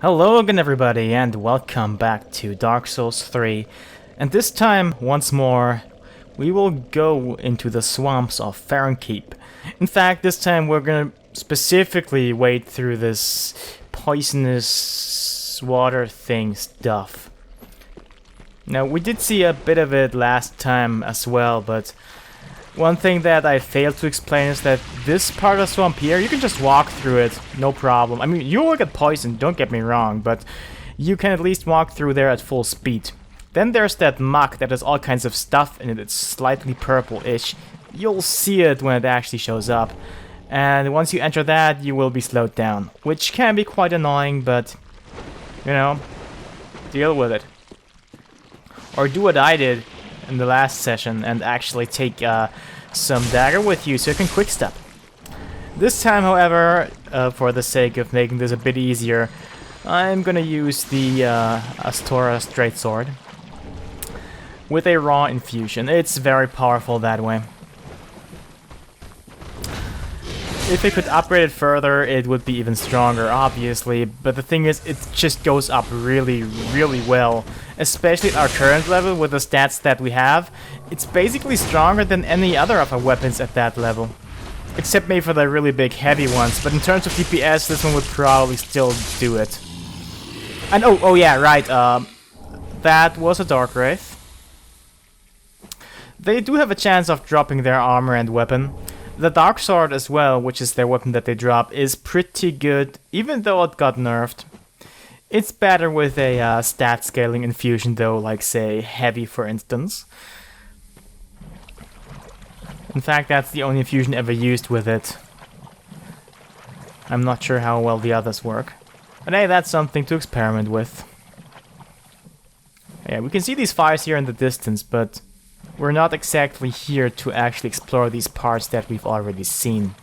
Hello again everybody and welcome back to Dark Souls 3. And this time, once more, we will go into the swamps of Farron. In fact, this time we're gonna specifically wade through this poisonous water thing stuff. Now, we did see a bit of it last time as well, but one thing that I failed to explain is that this part of the swamp here, you can just walk through it, no problem. I mean, you will get poisoned, don't get me wrong, but you can at least walk through there at full speed. Then there's that muck that has all kinds of stuff in it, it's slightly purple-ish. You'll see it when it actually shows up. And once you enter that, you will be slowed down, which can be quite annoying, but, you know, deal with it. Or do what I did in the last session and actually take some dagger with you so you can quick step. This time, however, for the sake of making this a bit easier, I'm gonna use the Astora straight sword with a raw infusion. It's very powerful that way. If it could upgrade it further, it would be even stronger, obviously, but the thing is, it just goes up really, really well. Especially at our current level, with the stats that we have, it's basically stronger than any other of our weapons at that level. Except maybe for the really big heavy ones, but in terms of DPS, this one would probably still do it. And oh yeah, right, that was a Dark Wraith. They do have a chance of dropping their armor and weapon. The Dark Sword as well, which is their weapon that they drop, is pretty good, even though it got nerfed. It's better with a stat scaling infusion though, like say Heavy for instance. In fact, that's the only infusion ever used with it. I'm not sure how well the others work. But hey, that's something to experiment with. Yeah, we can see these fires here in the distance, but we're not exactly here to actually explore these parts that we've already seen.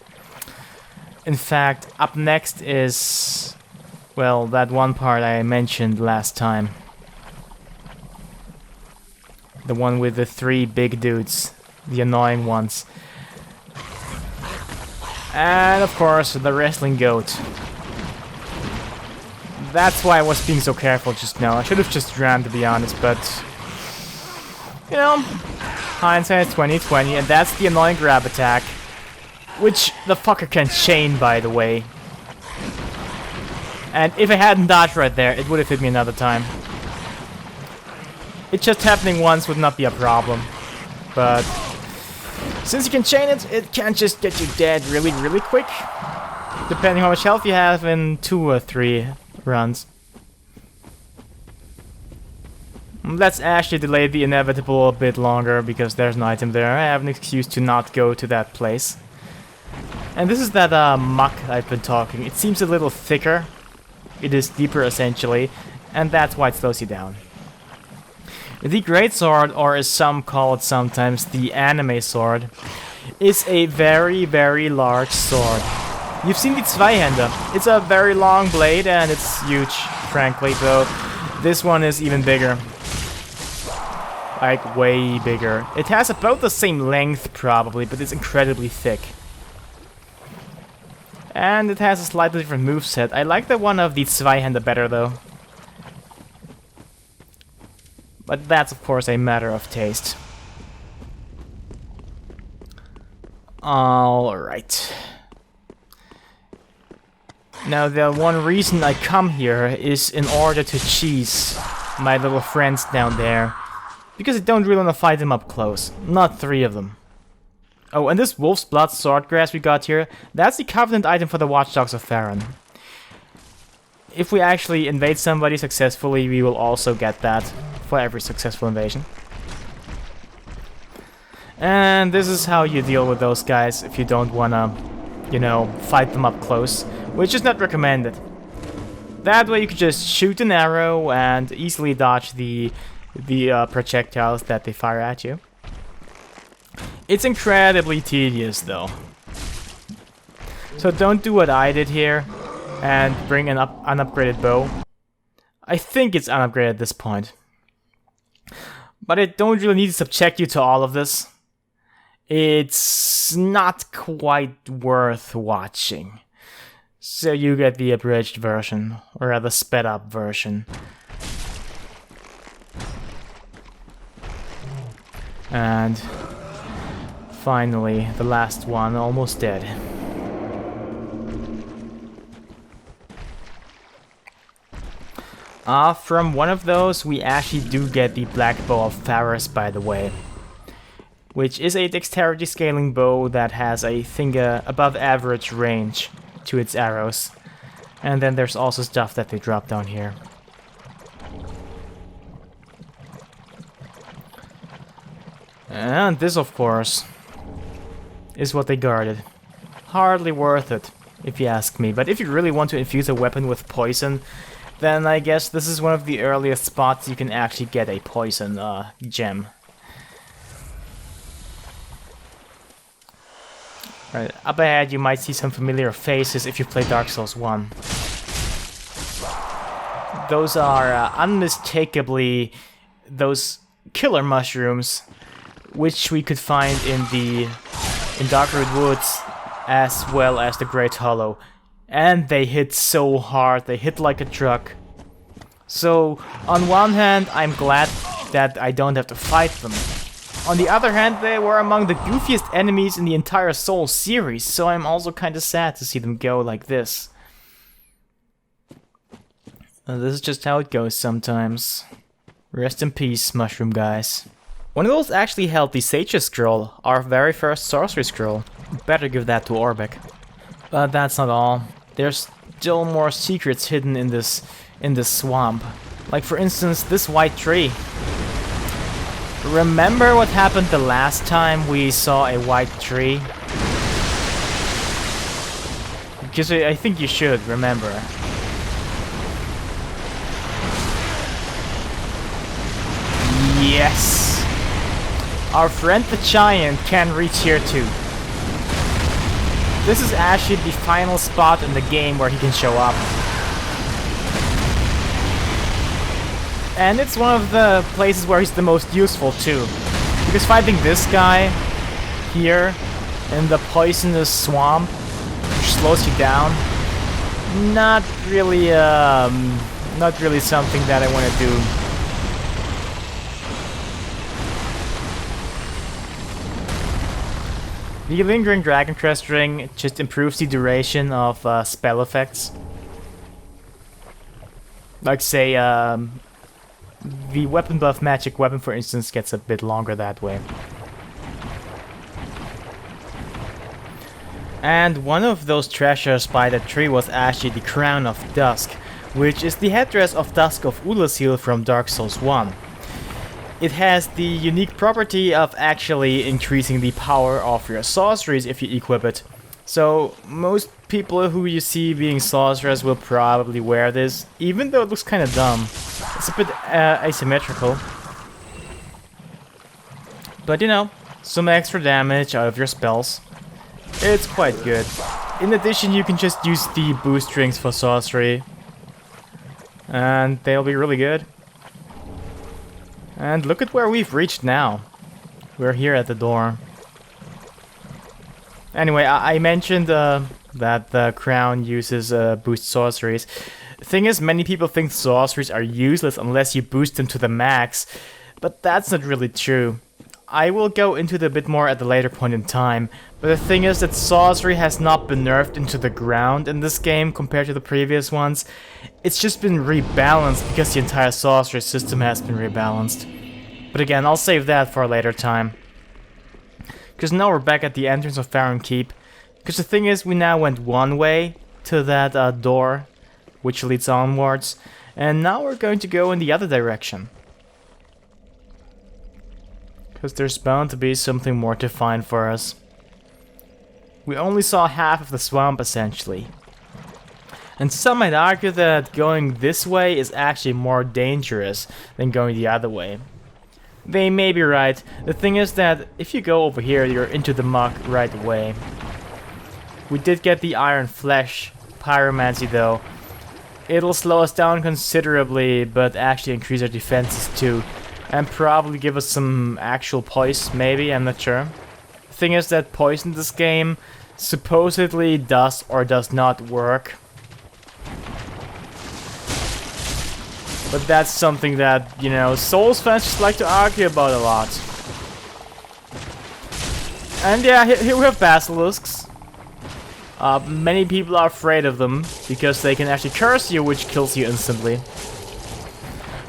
In fact, up next is, well, that one part I mentioned last time. The one with the three big dudes, the annoying ones. And of course, the wrestling goat. That's why I was being so careful just now. I should have just ran, to be honest, but you know, hindsight 20/20, and that's the annoying grab attack, which the fucker can chain, by the way. And if I hadn't dodged right there, it would have hit me another time. It just happening once would not be a problem, but since you can chain it, it can just get you dead really, really quick, depending how much health you have in 2 or 3 runs. Let's actually delay the inevitable a bit longer, because there's an item there. I have an excuse to not go to that place. And this is that muck I've been talking. It seems a little thicker. It is deeper, essentially, and that's why it slows you down. The Great Sword, or as some call it sometimes, the Anime Sword, is a very, very large sword. You've seen the Zweihänder. It's a very long blade, and it's huge, frankly, though this one is even bigger. Like, way bigger. It has about the same length, probably, but it's incredibly thick. And it has a slightly different moveset. I like the one of the Zweihänder better, though. But that's, of course, a matter of taste. Alright. Now, the one reason I come here is in order to cheese my little friends down there. Because I don't really want to fight them up close. Not 3 of them. Oh, and this Wolf's Blood Swordgrass we got here, that's the Covenant item for the Watchdogs of Farron. If we actually invade somebody successfully, we will also get that for every successful invasion. And this is how you deal with those guys if you don't wanna, you know, fight them up close, which is not recommended. That way you can just shoot an arrow and easily dodge the projectiles that they fire at you. It's incredibly tedious, though. So don't do what I did here and bring an unupgraded bow. I think it's unupgraded at this point. But I don't really need to subject you to all of this. It's not quite worth watching. So you get the abridged version, or rather sped up version. And finally, the last one, almost dead. From one of those, we actually do get the Black Bow of Farron, by the way. Which is a dexterity scaling bow that has, I think, above average range to its arrows. And then there's also stuff that they drop down here. And this, of course, is what they guarded. Hardly worth it, if you ask me. But if you really want to infuse a weapon with poison, then I guess this is one of the earliest spots you can actually get a poison gem. Right, up ahead you might see some familiar faces if you play Dark Souls 1. Those are unmistakably those killer mushrooms, which we could find in Darkroot Woods, as well as the Great Hollow. And they hit so hard, they hit like a truck. So, on one hand, I'm glad that I don't have to fight them. On the other hand, they were among the goofiest enemies in the entire Souls series, so I'm also kinda sad to see them go like this. This is just how it goes sometimes. Rest in peace, mushroom guys. One of those actually held the Sage's Scroll, our very first sorcery scroll. Better give that to Orbeck. But that's not all. There's still more secrets hidden in this swamp. Like for instance, this white tree. Remember what happened the last time we saw a white tree? Because I think you should remember. Yes! Our friend the giant can reach here too. This is actually the final spot in the game where he can show up. And it's one of the places where he's the most useful too. Because fighting this guy here in the poisonous swamp, which slows you down, not really something that I want to do. The Lingering Dragon Crest Ring just improves the duration of spell effects. Like say, the weapon buff magic weapon, for instance, gets a bit longer that way. And one of those treasures by the tree was actually the Crown of Dusk, which is the headdress of Dusk of Ulasil from Dark Souls 1. It has the unique property of actually increasing the power of your sorceries if you equip it. So most people who you see being sorcerers will probably wear this, even though it looks kind of dumb. It's a bit asymmetrical. But you know, some extra damage out of your spells. It's quite good. In addition, you can just use the boost strings for sorcery. And they'll be really good. And look at where we've reached now. We're here at the door. Anyway, I mentioned that the crown uses boost sorceries. The thing is, many people think sorceries are useless unless you boost them to the max, but that's not really true. I will go into it a bit more at a later point in time, but the thing is that sorcery has not been nerfed into the ground in this game compared to the previous ones. It's just been rebalanced because the entire sorcery system has been rebalanced. But again, I'll save that for a later time. Because now we're back at the entrance of Farron Keep. Because the thing is, we now went one way to that door, which leads onwards, and now we're going to go in the other direction. Because there's bound to be something more to find for us. We only saw half of the swamp, essentially. And some might argue that going this way is actually more dangerous than going the other way. They may be right. The thing is that if you go over here, you're into the muck right away. We did get the Iron Flesh Pyromancy though. It'll slow us down considerably, but actually increase our defenses too. And probably give us some actual poise, maybe, I'm not sure. The thing is that poison in this game supposedly does or does not work. But that's something that, you know, Souls fans just like to argue about a lot. And yeah, here we have basilisks. Many people are afraid of them because they can actually curse you, which kills you instantly.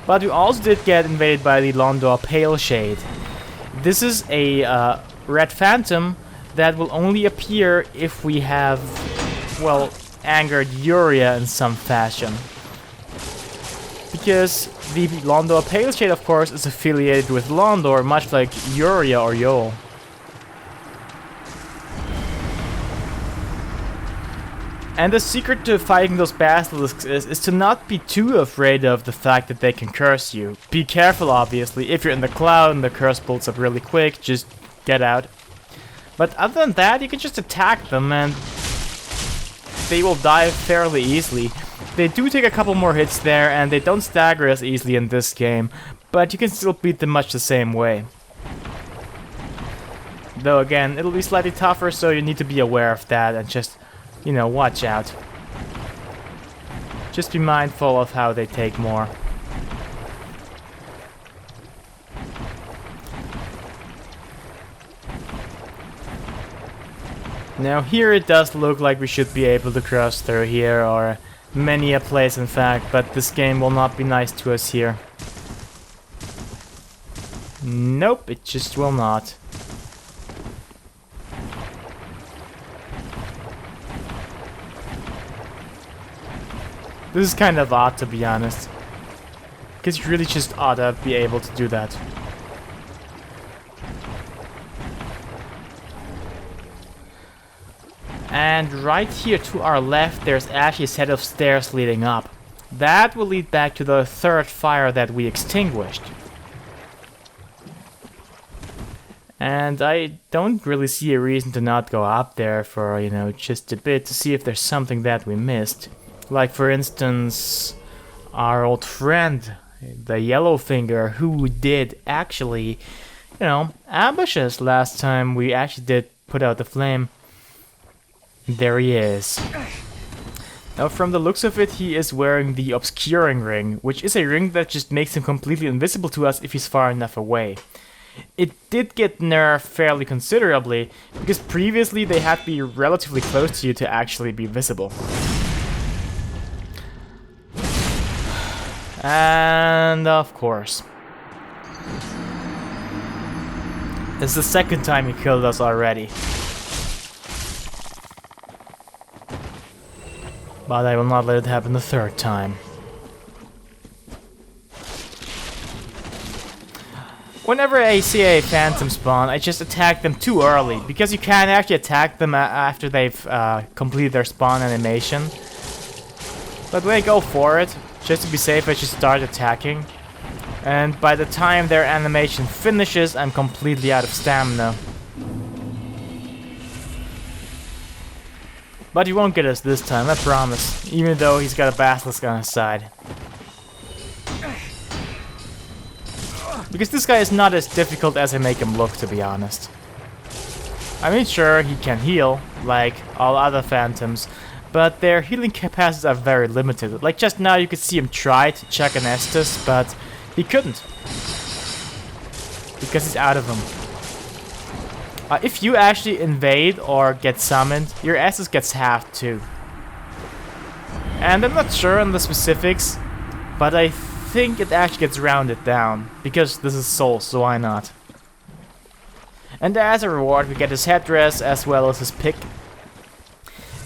But we also did get invaded by the Londor Pale Shade. This is a red phantom that will only appear if we have, well, angered Uria in some fashion. Because the Londor Pale Shade, of course, is affiliated with Londor, much like Uria or Yol. And the secret to fighting those basilisks is to not be too afraid of the fact that they can curse you. Be careful, obviously. If you're in the cloud and the curse builds up really quick, just get out. But other than that, you can just attack them and they will die fairly easily. They do take a couple more hits there and they don't stagger as easily in this game, but you can still beat them much the same way. Though again, it'll be slightly tougher, so you need to be aware of that and just, you know, watch out. Just be mindful of how they take more. Now here it does look like we should be able to cross through here, or many a place in fact, but this game will not be nice to us here. Nope, it just will not. This is kind of odd, to be honest. Because you really just ought to be able to do that. And right here to our left, there's actually a set of stairs leading up. That will lead back to the third fire that we extinguished. And I don't really see a reason to not go up there for, you know, just a bit to see if there's something that we missed. Like, for instance, our old friend, the Yellowfinger, who did actually, you know, ambush us last time we actually did put out the flame. There he is. Now, from the looks of it, he is wearing the Obscuring Ring, which is a ring that just makes him completely invisible to us if he's far enough away. It did get nerfed fairly considerably, because previously they had to be relatively close to you to actually be visible. And of course, this is the second time he killed us already. But I will not let it happen the third time. Whenever I see a phantom spawn, I just attack them too early, because you can't actually attack them after they've completed their spawn animation. But when I go for it, just to be safe, I just start attacking. And by the time their animation finishes, I'm completely out of stamina. But he won't get us this time, I promise. Even though he's got a basilisk on his side. Because this guy is not as difficult as I make him look, to be honest. I mean, sure, he can heal, like all other phantoms, but their healing capacities are very limited. Like just now you could see him try to check an Estus, but he couldn't. Because he's out of them. If you actually invade or get summoned, your Estus gets halved too. And I'm not sure on the specifics, but I think it actually gets rounded down, because this is Souls, so why not? And as a reward we get his headdress as well as his pick.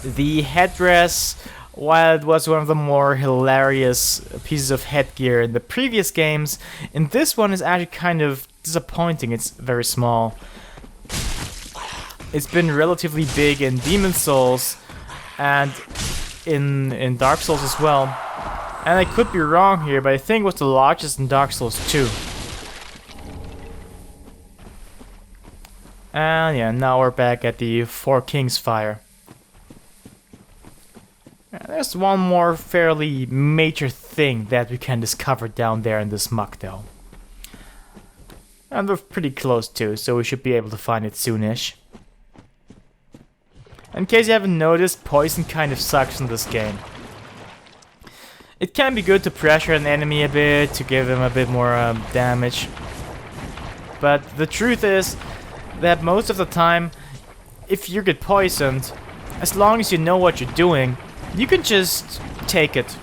The headdress, while it was one of the more hilarious pieces of headgear in the previous games, in this one is actually kind of disappointing. It's very small. It's been relatively big in Demon Souls and in Dark Souls as well. And I could be wrong here, but I think it was the largest in Dark Souls 2. And yeah, now we're back at the Four Kings fire. There's one more fairly major thing that we can discover down there in this muck though. And we're pretty close to, so we should be able to find it soonish. In case you haven't noticed, poison kind of sucks in this game. It can be good to pressure an enemy a bit, to give him a bit more damage. But the truth is that most of the time, if you get poisoned, as long as you know what you're doing, you can just take it.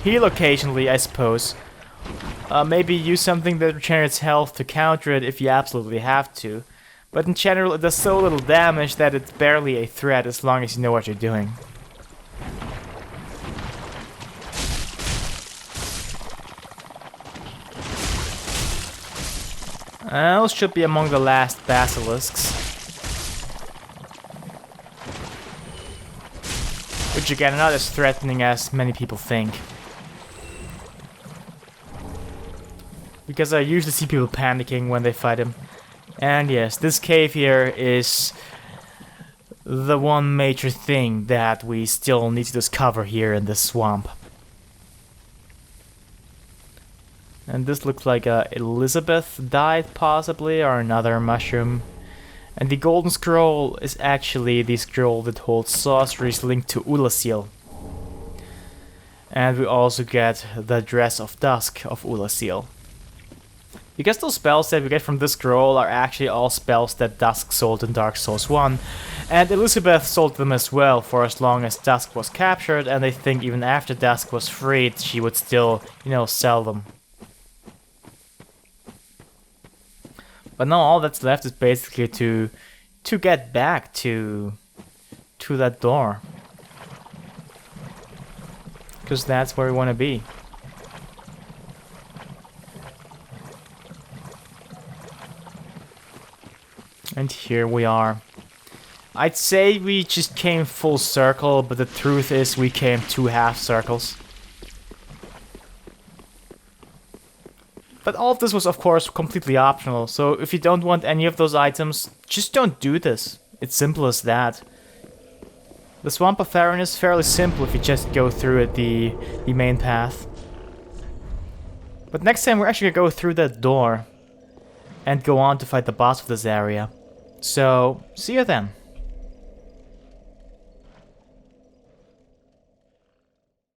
Heal occasionally, I suppose. Maybe use something that regenerates health to counter it if you absolutely have to. But in general, it does so little damage that it's barely a threat as long as you know what you're doing. Those should be among the last basilisks. Which again, are not as threatening as many people think. Because I usually see people panicking when they fight him. And yes, this cave here is the one major thing that we still need to discover here in this swamp. And this looks like Elizabeth died, possibly, or another mushroom. And the golden scroll is actually the scroll that holds sorceries linked to Ulasil. And we also get the Dress of Dusk of Ulasil. Because those spells that we get from this scroll are actually all spells that Dusk sold in Dark Souls 1. And Elizabeth sold them as well for as long as Dusk was captured, and I think even after Dusk was freed, she would still, sell them. But now all that's left is basically to get back to that door. Because that's where we want to be. And here we are. I'd say we just came full circle, but the truth is we came 2 half circles. But all of this was, of course, completely optional, so if you don't want any of those items, just don't do this. It's simple as that. The Swamp of Farron is fairly simple if you just go through it the main path. But next time we're actually gonna go through that door and go on to fight the boss of this area. So, see you then.